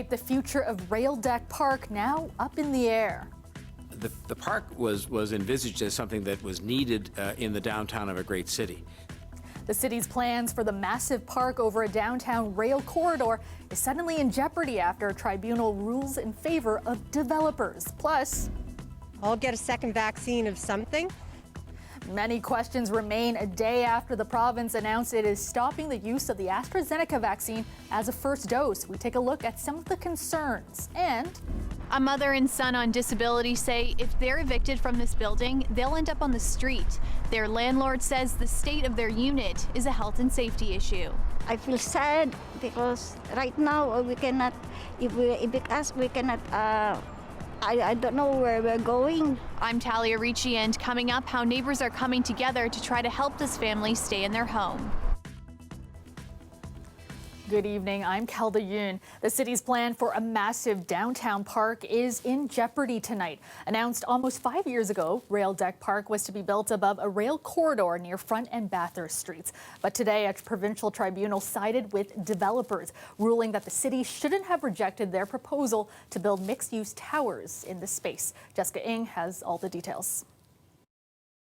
The future of Rail Deck Park now up in the air. The park was envisaged as something that was needed in the downtown of a great city. The city's plans for the massive park over a downtown rail corridor is suddenly in jeopardy after a tribunal rules in favor of developers. Plus, I'll get a second vaccine of something. Many questions remain a day after the province announced it is stopping the use of the AstraZeneca vaccine as a first dose. We take a look at some of the concerns. And a mother and son on disability say if they're evicted from this building, they'll end up on the street. Their landlord says the state of their unit is a health and safety issue. I feel sad because right now we cannot, if we evict us, we cannot, I don't know where we're going. I'm Talia Ricci, and coming up, how neighbors are coming together to try to help this family stay in their home. Good evening, I'm Kelda Yoon. The city's plan for a massive downtown park is in jeopardy tonight. Announced almost 5 years ago, Rail Deck Park was to be built above a rail corridor near Front and Bathurst Streets. But today, a provincial tribunal sided with developers, ruling that the city shouldn't have rejected their proposal to build mixed-use towers in the space. Jessica Ng has all the details.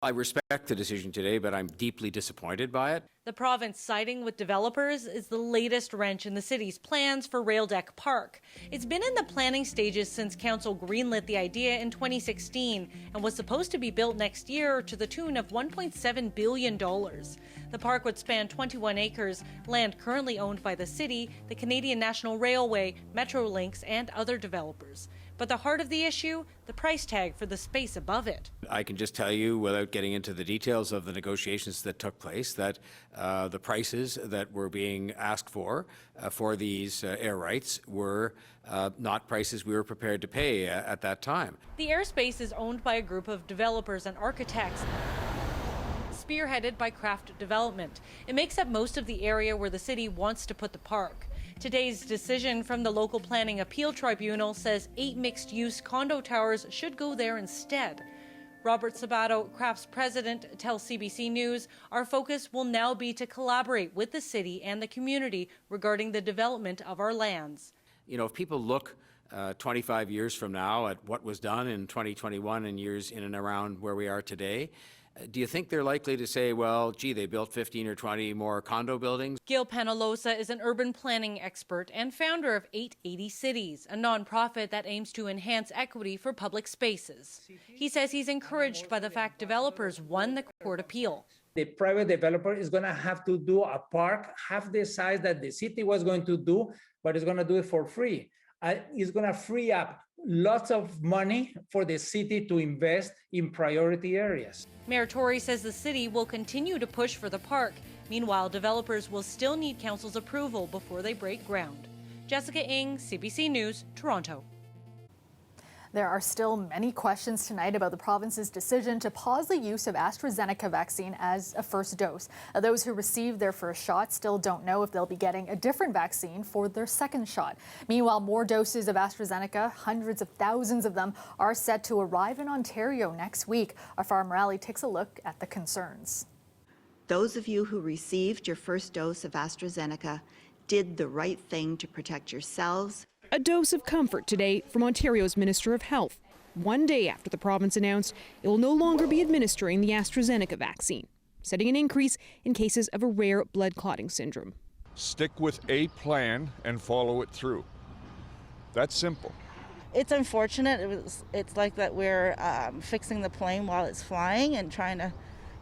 I respect the decision today, but I'm deeply disappointed by it. The province siding with developers is the latest wrench in the city's plans for Rail Deck Park. It's been in the planning stages since council greenlit the idea in 2016 and was supposed to be built next year to the tune of $1.7 billion. The park would span 21 acres, land currently owned by the city, the Canadian National Railway, Metrolinx, and other developers. But the heart of the issue, the price tag for the space above it. I can just tell you, without getting into the details of the negotiations that took place, that the prices that were being asked for these air rights were not prices we were prepared to pay at that time. The airspace is owned by a group of developers and architects, spearheaded by Craft Development. It makes up most of the area where the city wants to put the park. Today's decision from the local planning appeal tribunal says 8 mixed-use condo towers should go there instead. Robert Sabato, Craft's president, tells CBC News, our focus will now be to collaborate with the city and the community regarding the development of our lands. You know, if people look 25 years from now at what was done in 2021 and years in and around where we are today, do you think they're likely to say, well, gee, they built 15 or 20 more condo buildings? Gil Penalosa is an urban planning expert and founder of 880 Cities, a nonprofit that aims to enhance equity for public spaces. He says he's encouraged by the fact developers won the court appeal. The private developer is going to have to do a park half the size that the city was going to do, but it's going to do it for free. It's going to free up lots of money for the city to invest in priority areas. Mayor Tory says the city will continue to push for the park. Meanwhile, developers will still need council's approval before they break ground. Jessica Ng, CBC News, Toronto. There are still many questions tonight about the province's decision to pause the use of AstraZeneca vaccine as a first dose. Those who received their first shot still don't know if they'll be getting a different vaccine for their second shot. Meanwhile, more doses of AstraZeneca, hundreds of thousands of them, are set to arrive in Ontario next week. Our Farm Rally takes a look at the concerns. Those of you who received your first dose of AstraZeneca did the right thing to protect yourselves. A dose of comfort today from Ontario's Minister of Health, one day after the province announced it will no longer be administering the AstraZeneca vaccine, setting an increase in cases of a rare blood clotting syndrome. Stick with a plan and follow it through. That's simple. It's unfortunate. It's like that we're fixing the plane while it's flying and trying to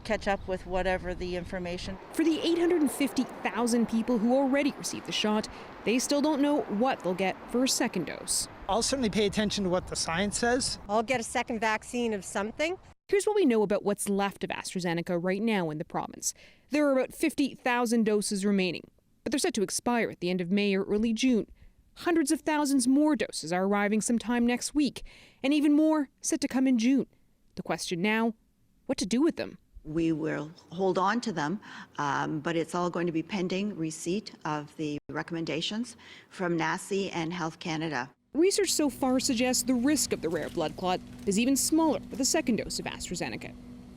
catch up with whatever the information. For the 850,000 people who already received the shot, they still don't know what they'll get for a second dose. I'll certainly pay attention to what the science says. I'll get a second vaccine of something. Here's what we know about what's left of AstraZeneca right now in the province. There are about 50,000 doses remaining, but they're set to expire at the end of May or early June. Hundreds of thousands more doses are arriving sometime next week, and even more set to come in June. The question now, what to do with them? We will hold on to them, but it's all going to be pending receipt of the recommendations from NACI and Health Canada. Research so far suggests the risk of the rare blood clot is even smaller with a second dose of AstraZeneca.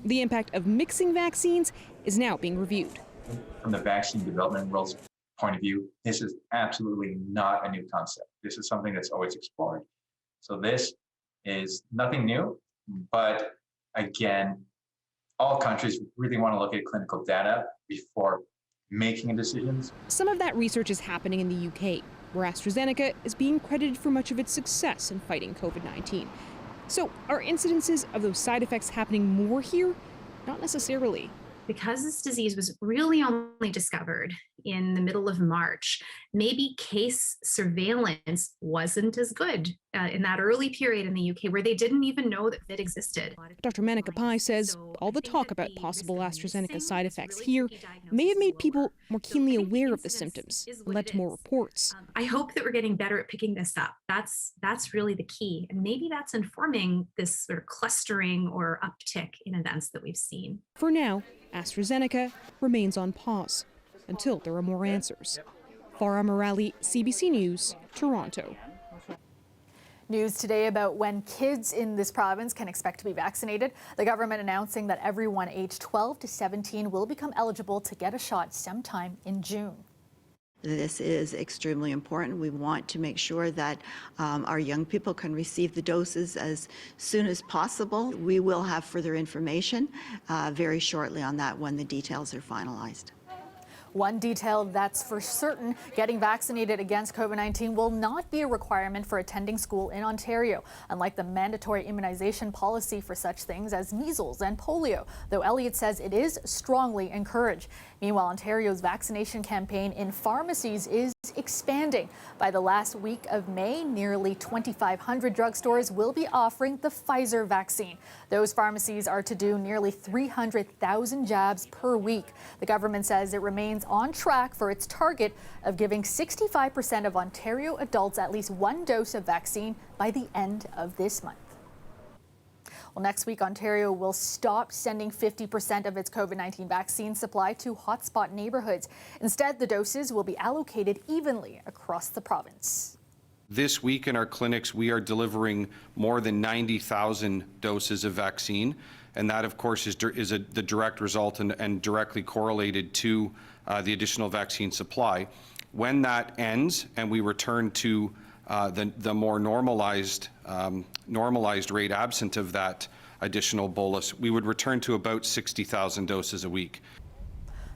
The impact of mixing vaccines is now being reviewed. From the vaccine development world point of view, this is absolutely not a new concept. This is something that's always explored. So this is nothing new, but again, all countries really want to look at clinical data before making decisions. Some of that research is happening in the UK, where AstraZeneca is being credited for much of its success in fighting COVID-19. So are incidences of those side effects happening more here? Not necessarily. Because this disease was really only discovered in the middle of March, maybe case surveillance wasn't as good in that early period in the UK where they didn't even know that it existed. Dr. Manika Pai says all the talk about possible AstraZeneca side effects here may have made people more keenly aware of the symptoms and led to more reports. I hope that we're getting better at picking this up. That's really the key. And maybe that's informing this sort of clustering or uptick in events that we've seen. For now, AstraZeneca remains on pause until there are more answers. Farah Morali, CBC News, Toronto. News today about when kids in this province can expect to be vaccinated. The government announcing that everyone aged 12 to 17 will become eligible to get a shot sometime in June. This is extremely important. We want to make sure that our young people can receive the doses as soon as possible. We will have further information very shortly on that when the details are finalized. One detail that's for certain, getting vaccinated against COVID-19 will not be a requirement for attending school in Ontario, unlike the mandatory immunization policy for such things as measles and polio, though Elliott says it is strongly encouraged. Meanwhile, Ontario's vaccination campaign in pharmacies is expanding. By the last week of May, nearly 2,500 drugstores will be offering the Pfizer vaccine. Those pharmacies are to do nearly 300,000 jabs per week. The government says it remains on track for its target of giving 65% of Ontario adults at least one dose of vaccine by the end of this month. Well, next week, Ontario will stop sending 50% of its COVID-19 vaccine supply to hotspot neighborhoods. Instead, the doses will be allocated evenly across the province. This week in our clinics, we are delivering more than 90,000 doses of vaccine. And that, of course, is the direct result and directly correlated to the additional vaccine supply. When that ends and we return to the more normalized rate absent of that additional bolus, we would return to about 60,000 doses a week.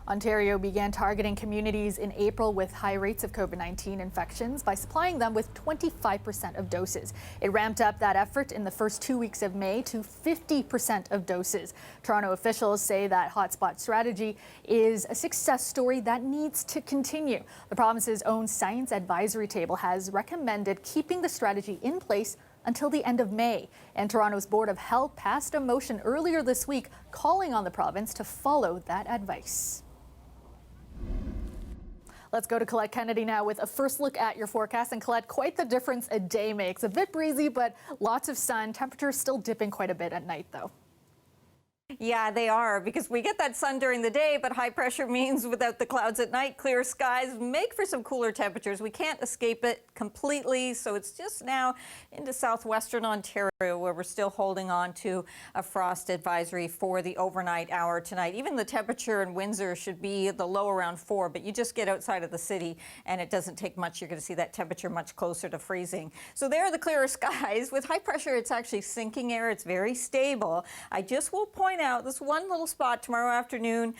Ontario began targeting communities in April with high rates of COVID-19 infections by supplying them with 25% of doses. It ramped up that effort in the first 2 weeks of May to 50% of doses. Toronto officials say that hotspot strategy is a success story that needs to continue. The province's own science advisory table has recommended keeping the strategy in place until the end of May. And Toronto's Board of Health passed a motion earlier this week calling on the province to follow that advice. Let's go to Colette Kennedy now with a first look at your forecast. And Colette, quite the difference a day makes. A bit breezy, but lots of sun. Temperatures still dipping quite a bit at night, though. Yeah, they are, because we get that sun during the day, but high pressure means without the clouds at night, clear skies make for some cooler temperatures. We can't escape it completely, so it's just now into southwestern Ontario where we're still holding on to a frost advisory for the overnight hour tonight. Even the temperature in Windsor should be the low around 4, but you just get outside of the city and it doesn't take much. You're going to see that temperature much closer to freezing. So there are the clearer skies. With high pressure, it's actually sinking air. It's very stable. I just will point out this one little spot tomorrow afternoon,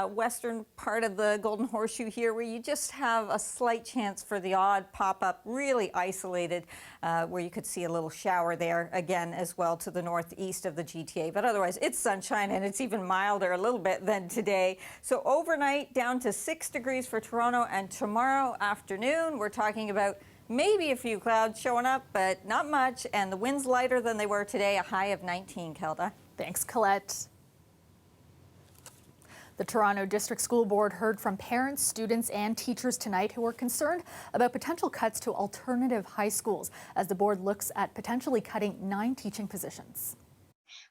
western part of the Golden Horseshoe here, where you just have a slight chance for the odd pop-up, really isolated, where you could see a little shower there again as well to the northeast of the GTA. But otherwise, it's sunshine and it's even milder a little bit than today. So overnight down to 6 degrees for Toronto, and tomorrow afternoon we're talking about maybe a few clouds showing up, but not much, and the winds lighter than they were today, a high of 19, Kelda. Thanks, Colette. The Toronto District School Board heard from parents, students, and teachers tonight who are concerned about potential cuts to alternative high schools as the board looks at potentially cutting 9 teaching positions.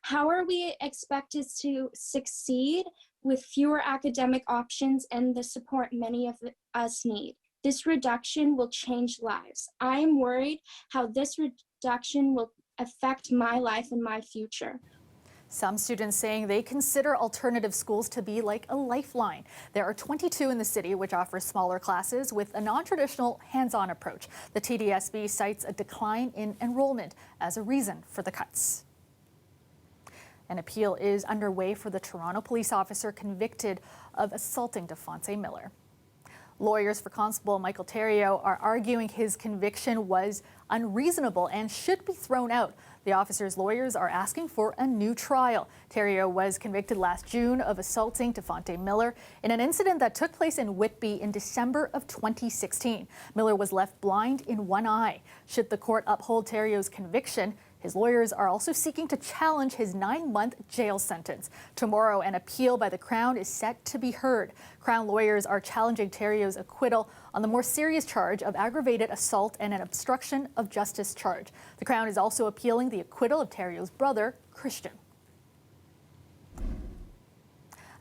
How are we expected to succeed with fewer academic options and the support many of us need? This reduction will change lives. I am worried how this reduction will affect my life and my future. Some students saying they consider alternative schools to be like a lifeline. There are 22 in the city which offer smaller classes with a non-traditional hands-on approach. The TDSB cites a decline in enrollment as a reason for the cuts. An appeal is underway for the Toronto police officer convicted of assaulting Defonte Miller. Lawyers for Constable Michael Theriault are arguing his conviction was unreasonable and should be thrown out. The officer's lawyers are asking for a new trial. Theriault was convicted last June of assaulting Defonte Miller in an incident that took place in Whitby in December of 2016. Miller was left blind in one eye. Should the court uphold Theriault's conviction, his lawyers are also seeking to challenge his 9-month jail sentence. Tomorrow, an appeal by the Crown is set to be heard. Crown lawyers are challenging Theriault's acquittal on the more serious charge of aggravated assault and an obstruction of justice charge. The Crown is also appealing the acquittal of Theriault's brother, Christian.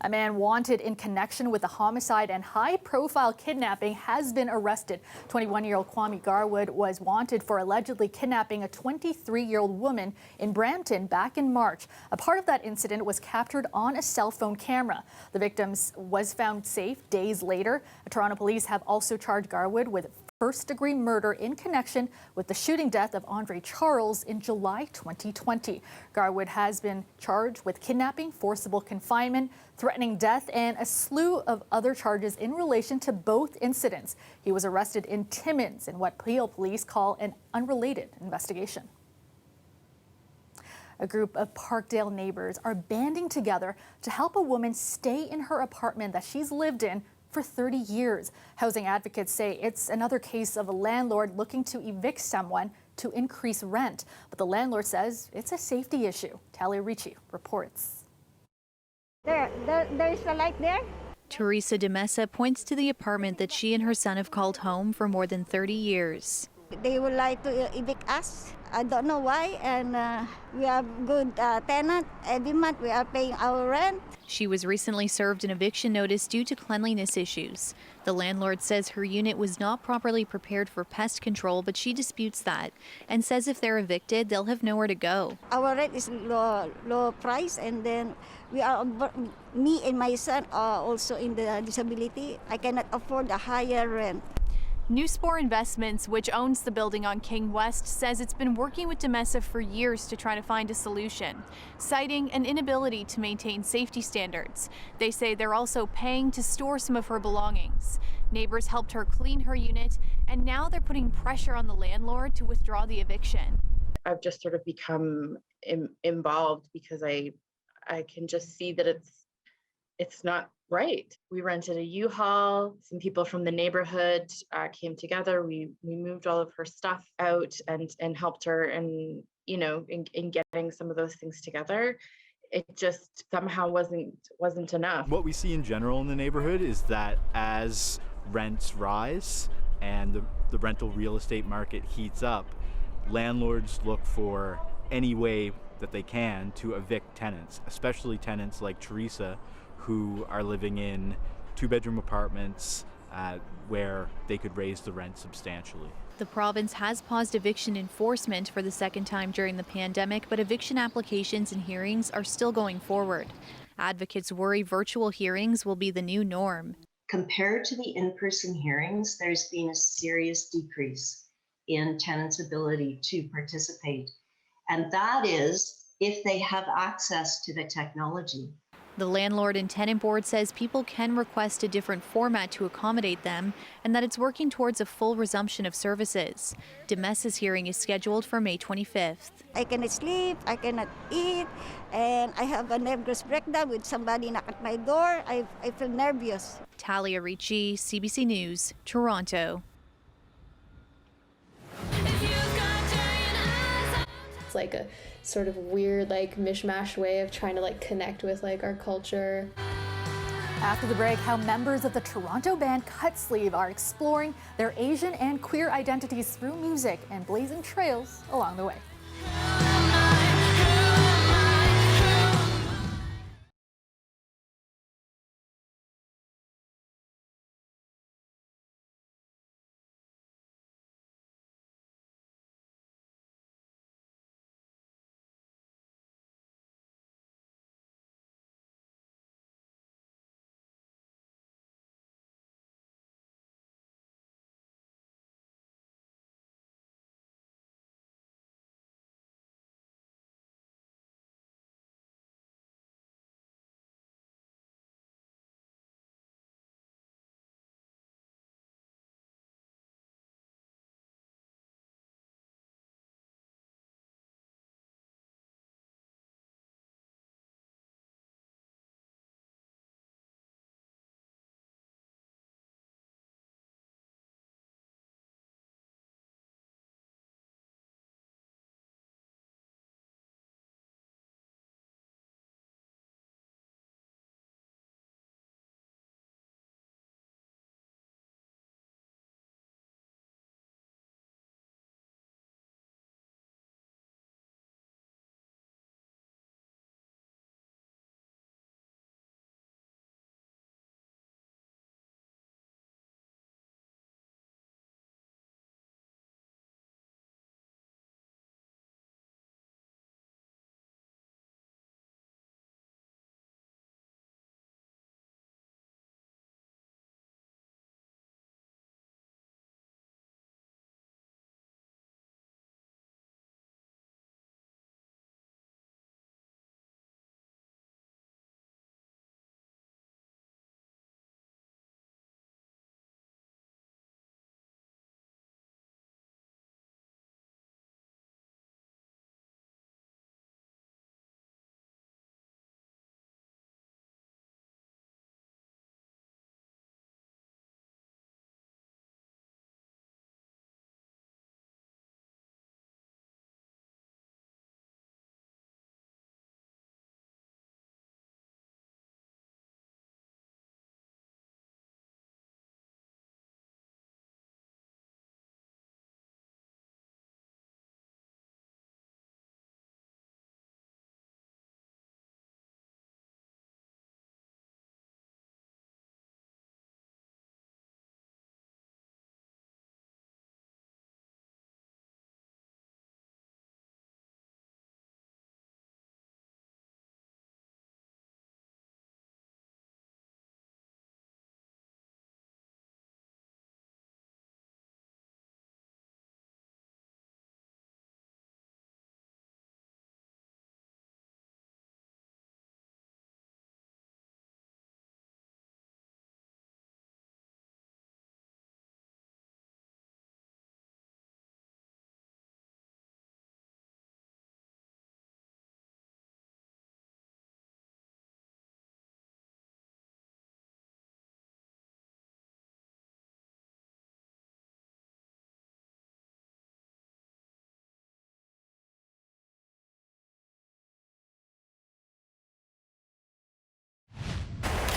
A man wanted in connection with the homicide and high-profile kidnapping has been arrested. 21-year-old Kwame Garwood was wanted for allegedly kidnapping a 23-year-old woman in Brampton back in March. A part of that incident was captured on a cell phone camera. The victim was found safe days later. Toronto police have also charged Garwood with first-degree murder in connection with the shooting death of Andre Charles in July 2020. Garwood has been charged with kidnapping, forcible confinement, threatening death, and a slew of other charges in relation to both incidents. He was arrested in Timmins in what Peel police call an unrelated investigation. A group of Parkdale neighbors are banding together to help a woman stay in her apartment that she's lived in for 30 years. Housing advocates say it's another case of a landlord looking to evict someone to increase rent. But the landlord says it's a safety issue. Talia Ricci reports. There's a light there. Teresa de Mesa points to the apartment that she and her son have called home for more than 30 years. They would like to evict us. I don't know why, and we are good tenant. Every month we are paying our rent. She was recently served an eviction notice due to cleanliness issues. The landlord says her unit was not properly prepared for pest control, but she disputes that and says if they're evicted, they'll have nowhere to go. Our rent is low price, and then we are, me and my son are also in the disability. I cannot afford a higher rent. Newsport Investments, which owns the building on King West, says it's been working with de Mesa for years to try to find a solution, citing an inability to maintain safety standards. They say they're also paying to store some of her belongings. Neighbors helped her clean her unit, and now they're putting pressure on the landlord to withdraw the eviction. I've just sort of become involved because I can just see that it's not right. We rented a U-Haul. Some people from the neighborhood came together. We moved all of her stuff out and helped her in getting some of those things together. It just somehow wasn't enough. What we see in general in the neighborhood is that as rents rise and the rental real estate market heats up, landlords look for any way that they can to evict tenants, especially tenants like Teresa, who are living in 2-bedroom apartments where they could raise the rent substantially. The province has paused eviction enforcement for the second time during the pandemic, but eviction applications and hearings are still going forward. Advocates worry virtual hearings will be the new norm. Compared to the in-person hearings, there's been a serious decrease in tenants' ability to participate. And that is if they have access to the technology. The Landlord and Tenant Board says people can request a different format to accommodate them and that it's working towards a full resumption of services. De Mesa's hearing is scheduled for May 25th. I cannot sleep, I cannot eat, and I have a nervous breakdown with somebody knock at my door. I feel nervous. Talia Ricci, CBC News, Toronto. It's like a sort of weird mishmash way of trying to connect with our culture. After the break, how members of the Toronto band Cut Sleeve are exploring their Asian and queer identities through music and blazing trails along the way.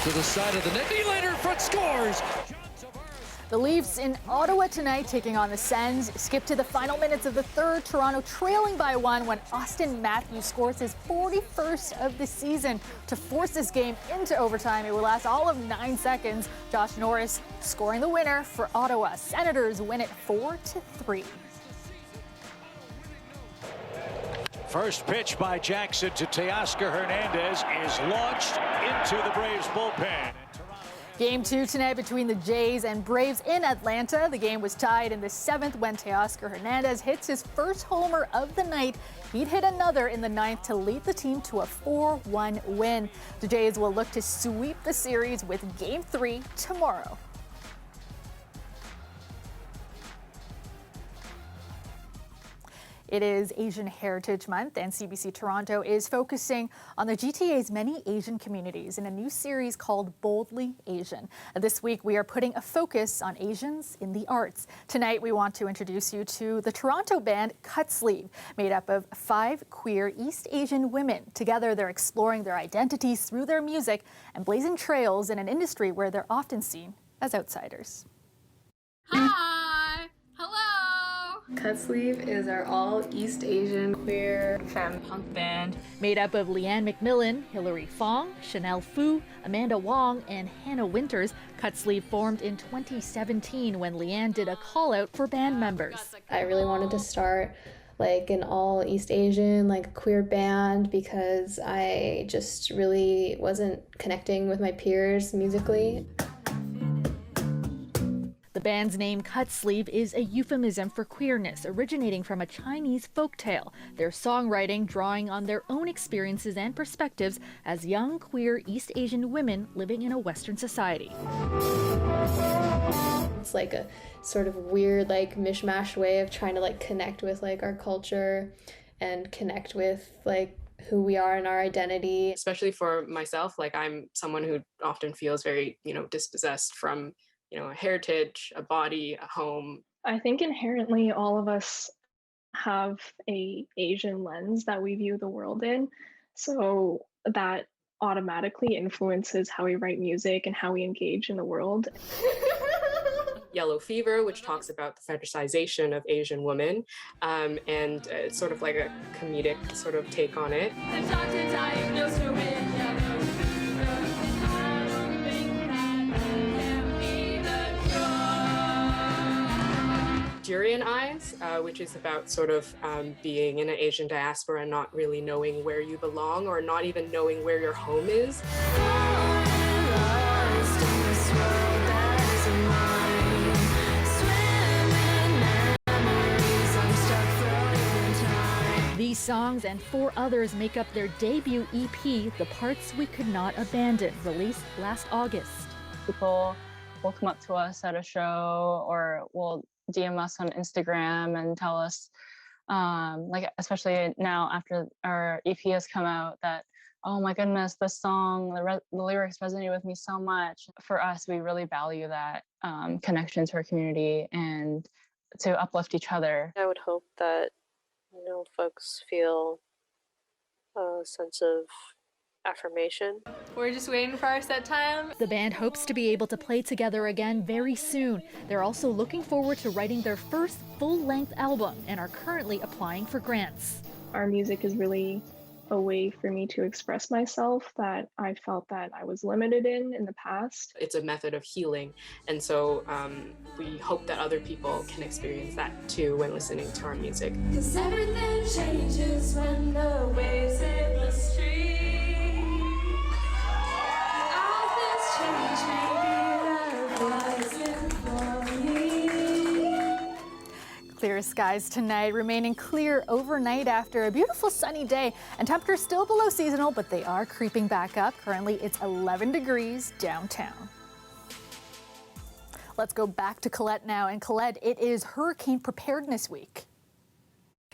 to the side of the net. Nylander front scores. The Leafs in Ottawa tonight taking on the Sens. Skip to the final minutes of the third. Toronto trailing by 1 when Austin Matthews scores his 41st of the season to force this game into overtime. It will last all of 9 seconds. Josh Norris scoring the winner for Ottawa. Senators win it 4-3. First pitch by Jackson to Teoscar Hernandez is launched into the Braves bullpen. Game 2 tonight between the Jays and Braves in Atlanta. The game was tied in the 7th when Teoscar Hernandez hits his first homer of the night. He'd hit another in the 9th to lead the team to a 4-1 win. The Jays will look to sweep the series with Game 3 tomorrow. It is Asian Heritage Month, and CBC Toronto is focusing on the GTA's many Asian communities in a new series called Boldly Asian. This week, we are putting a focus on Asians in the arts. Tonight, we want to introduce you to the Toronto band Cut Sleeve, made up of 5 queer East Asian women. Together, they're exploring their identities through their music and blazing trails in an industry where they're often seen as outsiders. Hi! Hello! Cut Sleeve is our all East Asian queer femme punk band. Made up of Leanne McMillan, Hilary Fong, Chanel Fu, Amanda Wong, and Hannah Winters, Cut Sleeve formed in 2017 when Leanne did a call out for band members. I really wanted to start like an all East Asian, like queer band because I just really wasn't connecting with my peers musically. The band's name, Cut Sleeve, is a euphemism for queerness, originating from a Chinese folktale. Their songwriting drawing on their own experiences and perspectives as young, queer East Asian women living in a Western society. It's like a sort of weird, like mishmash way of trying to like connect with like our culture and connect with like who we are and our identity. Especially for myself, like I'm someone who often feels very, dispossessed from a heritage, a body, a home. I think inherently all of us have a Asian lens that we view the world in. So that automatically influences how we write music and how we engage in the world. Yellow Fever, which talks about the fetishization of Asian women, and it's sort of like a comedic sort of take on it. The doctor diagnosed her with yellow fever. I don't think that can be the cure. Durian Eyes, which is about sort of being in an Asian diaspora and not really knowing where you belong or not even knowing where your home is. These songs and 4 others make up their debut EP, The Parts We Could Not Abandon, released last August. People will come up to us at a show or will DM us on Instagram and tell us, especially now after our EP has come out, that, oh my goodness, this song, the lyrics resonate with me so much. For us, we really value that connection to our community and to uplift each other. I would hope that folks feel a sense of affirmation. We're just waiting for our set time. The band hopes to be able to play together again very soon. They're also looking forward to writing their first full-length album and are currently applying for grants. Our music is really a way for me to express myself that I felt that I was limited in the past. It's a method of healing, and so we hope that other people can experience that too when listening to our music. 'Cause everything changes when the waves hit the street. All this change, maybe that wasn't for me. Clear skies tonight, remaining clear overnight after a beautiful sunny day, and temperatures still below seasonal, but they are creeping back up. Currently, it's 11 degrees downtown. Let's go back to Colette now. And Colette, it is Hurricane Preparedness Week.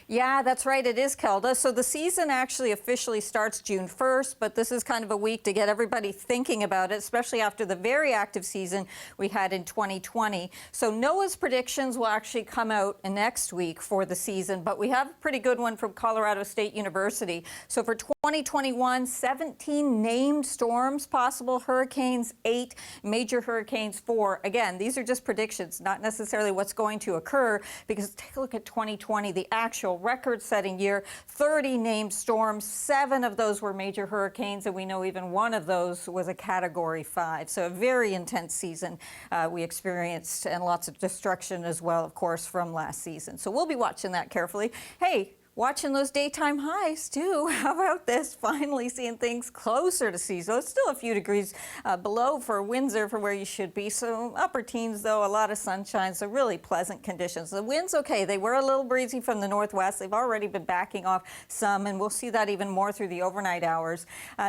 Yeah, that's right. It is, Kelda. So the season actually officially starts June 1st, but this is kind of a week to get everybody thinking about it, especially after the very active season we had in 2020. So NOAA's predictions will actually come out next week for the season, but we have a pretty good one from Colorado State University. So for 2021, 17 named storms possible, hurricanes 8, major hurricanes 4. Again, these are just predictions, not necessarily what's going to occur, because take a look at 2020, the actual record-setting year, 30 named storms, 7 of those were major hurricanes, and we know even one of those was a Category 5. So a very intense season we experienced, and lots of destruction as well, of course, from last season. So we'll be watching that carefully. Hey, watching those daytime highs too. How about this? Finally seeing things closer to seasonal. It's still a few degrees below for Windsor for where you should be. So upper teens though, a lot of sunshine, so really pleasant conditions. The winds, okay, they were a little breezy from the northwest. They've already been backing off some, and we'll see that even more through the overnight hours.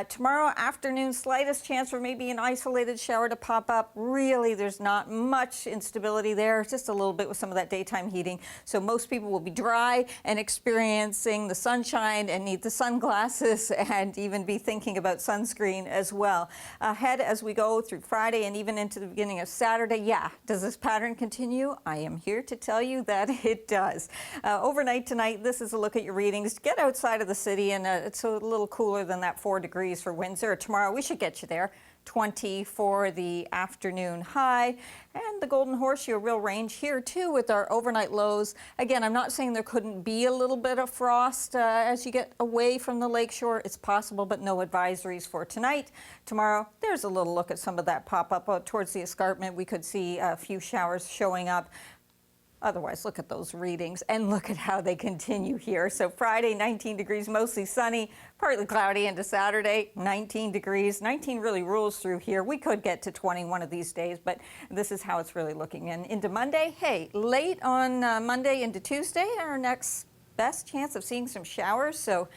Tomorrow afternoon, slightest chance for maybe an isolated shower to pop up. Really, there's not much instability there, just a little bit with some of that daytime heating. So most people will be dry and experiencing the sunshine and need the sunglasses and even be thinking about sunscreen as well. Ahead as we go through Friday and even into the beginning of Saturday, yeah, does this pattern continue? I am here to tell you that it does. Overnight tonight, this is a look at your readings. Get outside of the city, and it's a little cooler than that 4 degrees for Windsor. Tomorrow, we should get you there. 20 for the afternoon high, and the Golden Horseshoe, a real range here too with our overnight lows. Again, I'm not saying there couldn't be a little bit of frost as you get away from the lakeshore. It's possible, but no advisories for tonight. Tomorrow, there's a little look at some of that pop up towards the escarpment. We could see a few showers showing up. Otherwise, look at those readings and look at how they continue here. So Friday, 19 degrees, mostly sunny, partly cloudy into Saturday, 19 degrees. 19 really rules through here. We could get to 20 one of these days, but this is how it's really looking. And into Monday, hey, late on Monday into Tuesday, our next best chance of seeing some showers. So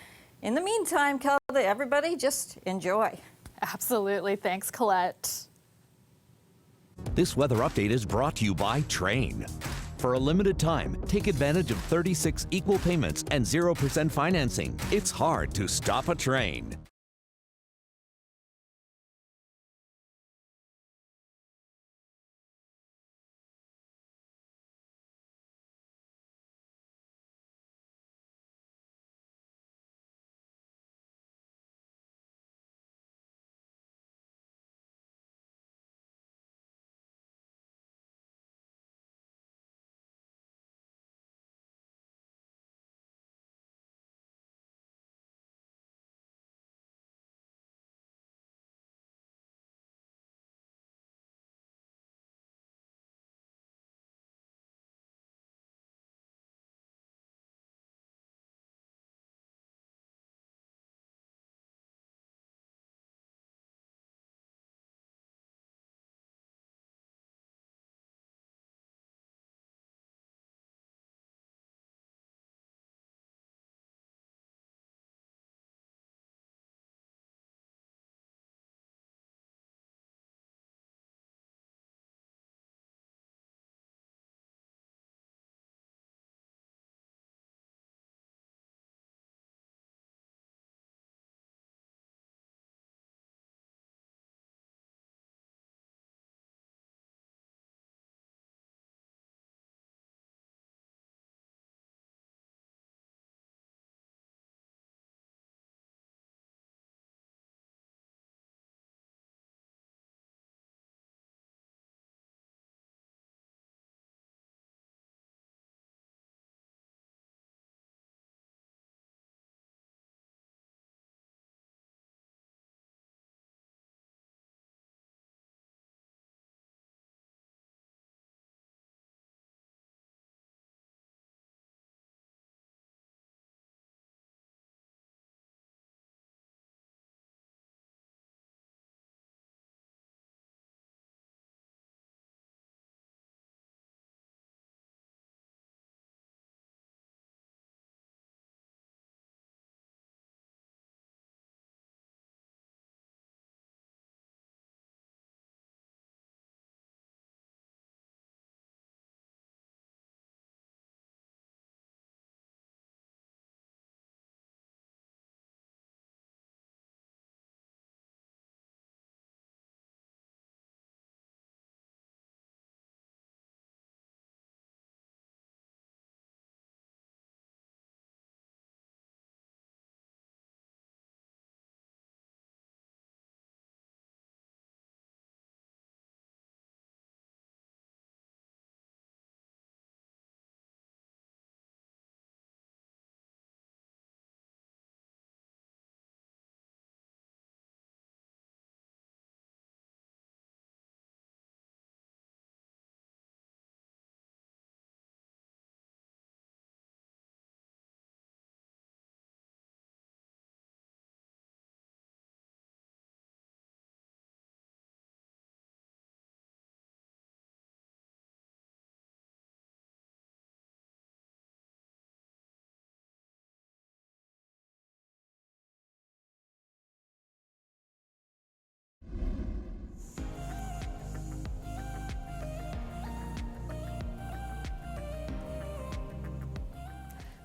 in the meantime, Kelda, everybody just enjoy. Absolutely. Thanks, Colette. This weather update is brought to you by Train. For a limited time, take advantage of 36 equal payments and 0% financing. It's hard to stop a train.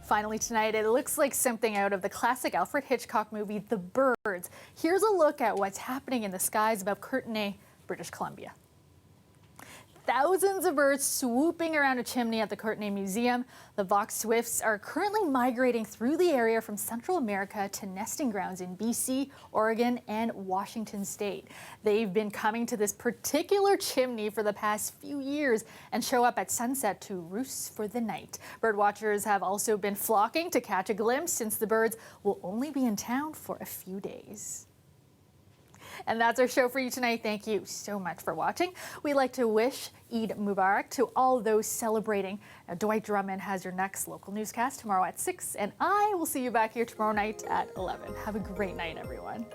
Finally tonight, it looks like something out of the classic Alfred Hitchcock movie, The Birds. Here's a look at what's happening in the skies above Courtenay, British Columbia. Thousands of birds swooping around a chimney at the Courtenay Museum. The Vox swifts are currently migrating through the area from Central America to nesting grounds in BC, Oregon, and Washington State. They've been coming to this particular chimney for the past few years and show up at sunset to roost for the night. Birdwatchers have also been flocking to catch a glimpse since the birds will only be in town for a few days. And that's our show for you tonight. Thank you so much for watching. We'd like to wish Eid Mubarak to all those celebrating. Now, Dwight Drummond has your next local newscast tomorrow at 6, and I will see you back here tomorrow night at 11. Have a great night, everyone.